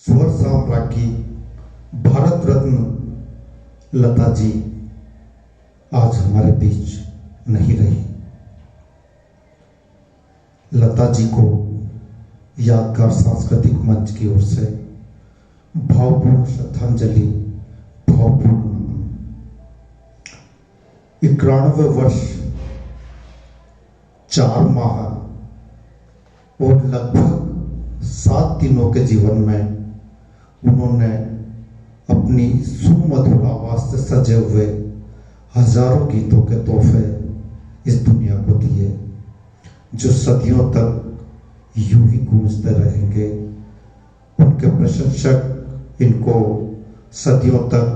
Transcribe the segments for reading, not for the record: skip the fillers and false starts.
स्वर साम्राज्ञी भारत रत्न लता जी आज हमारे बीच नहीं रही। लता जी को यादगार सांस्कृतिक मंच की ओर से भावपूर्ण श्रद्धांजलि, भावपूर्ण नमन। 91 वर्ष 4 माह और लगभग 7 दिनों के जीवन में उन्होंने अपनी सुमधुर आवाज से सजे हुए हजारों गीतों के तोहफे इस दुनिया को दिए, जो सदियों तक यूं ही गूंजते रहेंगे। उनके प्रशंसक इनको सदियों तक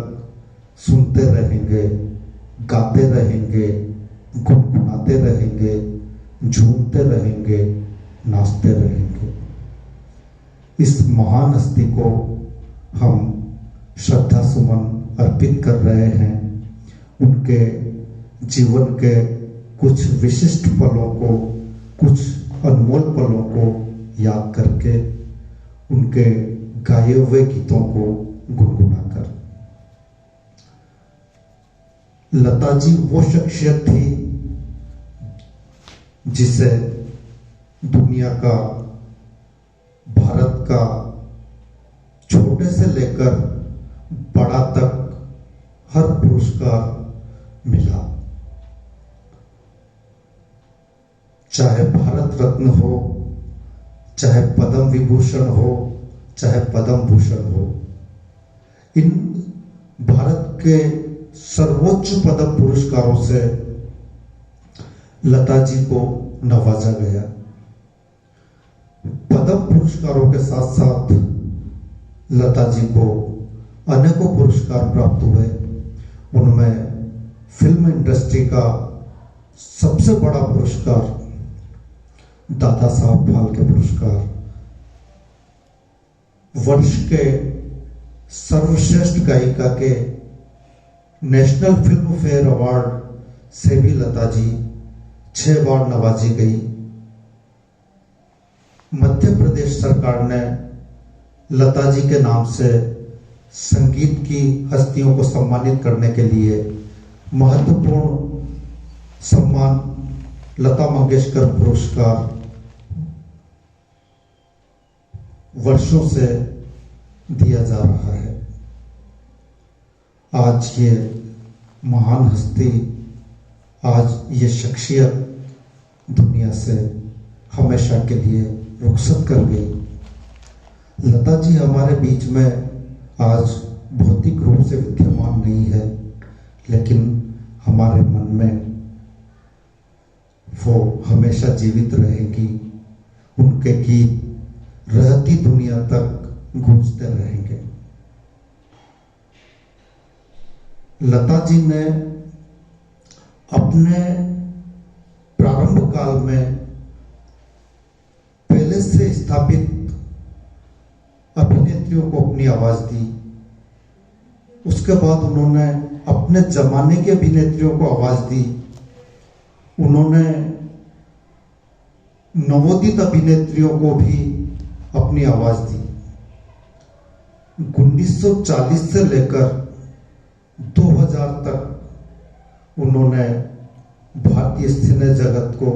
सुनते रहेंगे, गाते रहेंगे, गुनगुनाते रहेंगे, झूमते रहेंगे, नाचते रहेंगे। इस महान हस्ती को हम श्रद्धा सुमन अर्पित कर रहे हैं। उनके जीवन के कुछ विशिष्ट पलों को, कुछ अनमोल पलों को याद करके, उनके गाए हुए गीतों को गुनगुनाकर। लता जी वो शख्सियत थी जिसे दुनिया का, भारत का छोटे से लेकर बड़ा तक हर पुरस्कार मिला। चाहे भारत रत्न हो, चाहे पद्म विभूषण हो, चाहे पद्म भूषण हो, इन भारत के सर्वोच्च पद्म पुरस्कारों से लता जी को नवाजा गया। पद्म पुरस्कारों के साथ साथ लता जी को अनेकों पुरस्कार प्राप्त हुए। उनमें फिल्म इंडस्ट्री का सबसे बड़ा पुरस्कार दादा साहब फाल्के पुरस्कार, वर्ष के सर्वश्रेष्ठ गायिका के नेशनल फिल्म फेयर अवार्ड से भी लता जी 6 बार नवाजी गई। मध्य प्रदेश सरकार ने लता जी के नाम से संगीत की हस्तियों को सम्मानित करने के लिए महत्वपूर्ण सम्मान लता मंगेशकर पुरस्कार वर्षों से दिया जा रहा है। आज ये महान हस्ती, आज ये शख्सियत दुनिया से हमेशा के लिए रुखसत कर गई। लता जी हमारे बीच में आज भौतिक रूप से विद्यमान नहीं है, लेकिन हमारे मन में वो हमेशा जीवित रहेगी। उनके गीत रहती दुनिया तक गूंजते रहेंगे। लता जी ने अपने प्रारंभ काल में पहले से स्थापित अभिनेत्रियों को अपनी आवाज दी। उसके बाद उन्होंने अपने जमाने के अभिनेत्रियों को आवाज दी। उन्होंने नवोदित अभिनेत्रियों को भी अपनी आवाज दी। 1940 से लेकर 2000 तक उन्होंने भारतीय सिने जगत को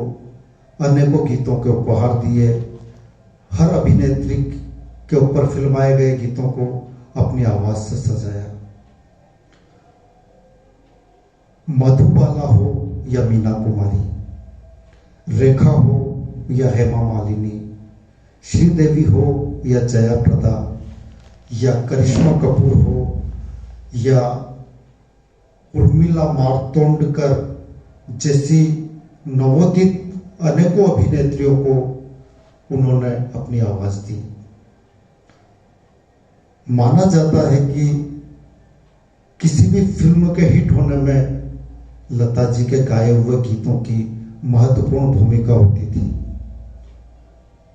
अनेकों गीतों के उपहार दिए। हर अभिनेत्री के ऊपर फिल्माए गए गीतों को अपनी आवाज से सजाया। मधुबाला हो या मीना कुमारी, रेखा हो या हेमा मालिनी, श्रीदेवी हो या जया प्रदा, या करिश्मा कपूर हो या उर्मिला मातोंडकर जैसी नवोदित अनेकों अभिनेत्रियों को उन्होंने अपनी आवाज दी। माना जाता है कि किसी भी फिल्म के हिट होने में लता जी के गाए हुए गीतों की महत्वपूर्ण भूमिका होती थी।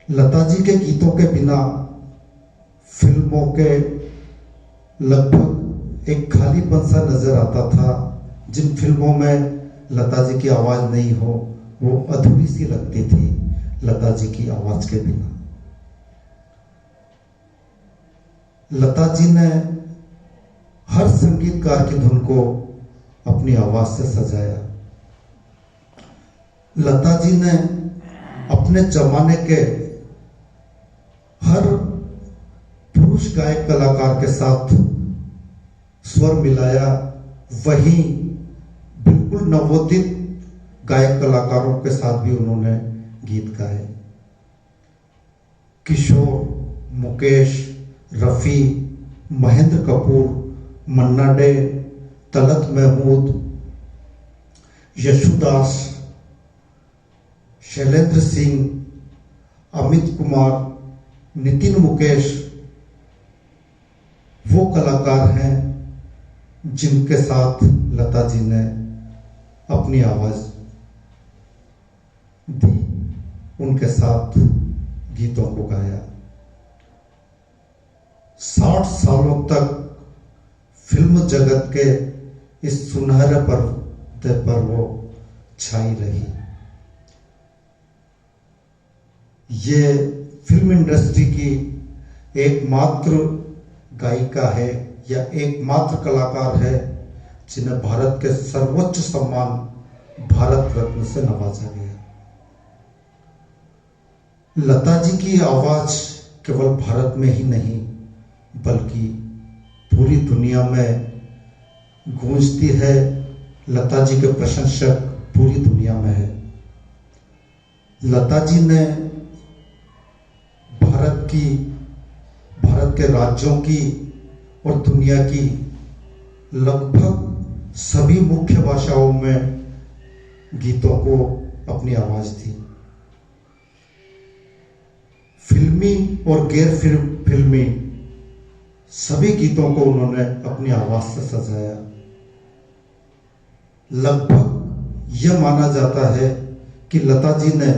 लता जी के गीतों के बिना फिल्मों के लगभग एक खालीपन सा नजर आता था। जिन फिल्मों में लता जी की आवाज नहीं हो वो अधूरी सी लगती थी लता जी की आवाज के बिना। लता जी ने हर संगीतकार की धुन को अपनी आवाज से सजाया। लता जी ने अपने जमाने के हर पुरुष गायक कलाकार के साथ स्वर मिलाया, वहीं बिल्कुल नवोदित गायक कलाकारों के साथ भी उन्होंने गीत गाए। किशोर, मुकेश, रफी, महेंद्र कपूर, मन्ना डे, तलत महमूद, यशुदास, शैलेंद्र सिंह, अमित कुमार, नितिन मुकेश वो कलाकार हैं जिनके साथ लता जी ने अपनी आवाज दी, उनके साथ गीतों को गाया। 60 सालों तक फिल्म जगत के इस सुनहरे पर्दे पर वो छाई रही। ये फिल्म इंडस्ट्री की एकमात्र गायिका है या एकमात्र कलाकार है जिन्हें भारत के सर्वोच्च सम्मान भारत रत्न से नवाजा गया। लता जी की आवाज केवल भारत में ही नहीं बल्कि पूरी दुनिया में गूंजती है। लता जी के प्रशंसक पूरी दुनिया में है। लता जी ने भारत के राज्यों की और दुनिया की लगभग सभी मुख्य भाषाओं में गीतों को अपनी आवाज दी। फिल्मी और गैर फिल्मी सभी गीतों को उन्होंने अपनी आवाज से सजाया। लगभग यह माना जाता है कि लता जी ने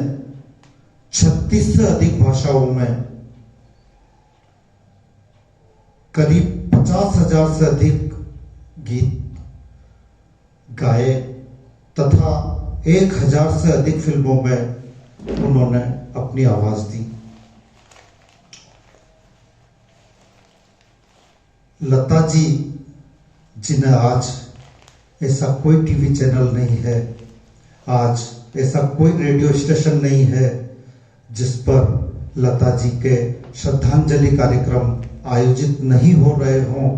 36 से अधिक भाषाओं में करीब 50,000 से अधिक गीत गाए तथा 1,000 से अधिक फिल्मों में उन्होंने अपनी आवाज दी। लता जी जिन्हें आज ऐसा कोई टीवी चैनल नहीं है, आज ऐसा कोई रेडियो स्टेशन नहीं है जिस पर लता जी के श्रद्धांजलि कार्यक्रम आयोजित नहीं हो रहे हों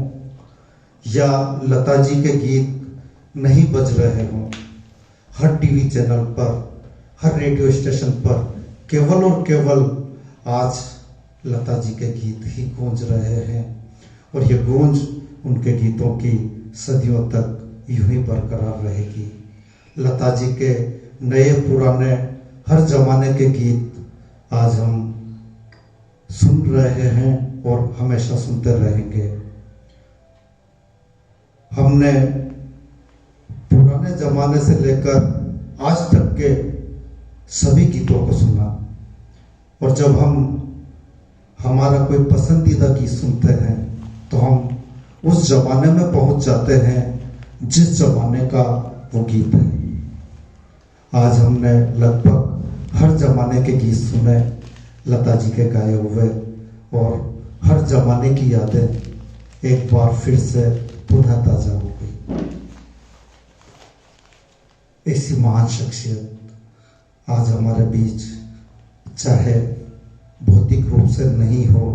या लता जी के गीत नहीं बज रहे हों। हर टीवी चैनल पर, हर रेडियो स्टेशन पर केवल और केवल आज लता जी के गीत ही गूंज रहे हैं और ये गूंज उनके गीतों की सदियों तक यूं ही बरकरार रहेगी। लता जी के नए पुराने हर जमाने के गीत आज हम सुन रहे हैं और हमेशा सुनते रहेंगे। हमने पुराने जमाने से लेकर आज तक के सभी गीतों को सुना और जब हम हमारा कोई पसंदीदा गीत सुनते हैं तो हम उस जमाने में पहुंच जाते हैं जिस जमाने का वो गीत है। आज हमने लगभग हर जमाने के गीत सुने लता जी के गाए हुए और हर जमाने की यादें एक बार फिर से पुनः ताजा हो गई। ऐसी महान शख्सियत आज हमारे बीच चाहे भौतिक रूप से नहीं हो,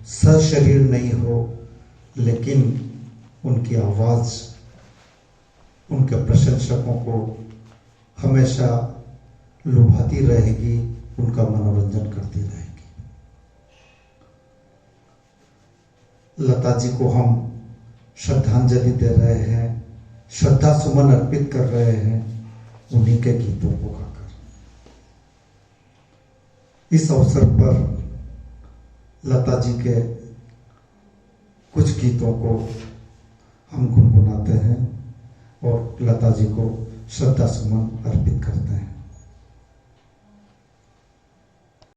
सशरीर नहीं हो, लेकिन उनकी आवाज उनके प्रशंसकों को हमेशा लुभाती रहेगी, उनका मनोरंजन करती रहेगी। लता जी को हम श्रद्धांजलि दे रहे हैं, श्रद्धा सुमन अर्पित कर रहे हैं उन्हीं के गीतों को गाकर। इस अवसर पर लता जी के कुछ गीतों को हम गुनगुनाते हैं और लता जी को श्रद्धा सुमन अर्पित करते हैं।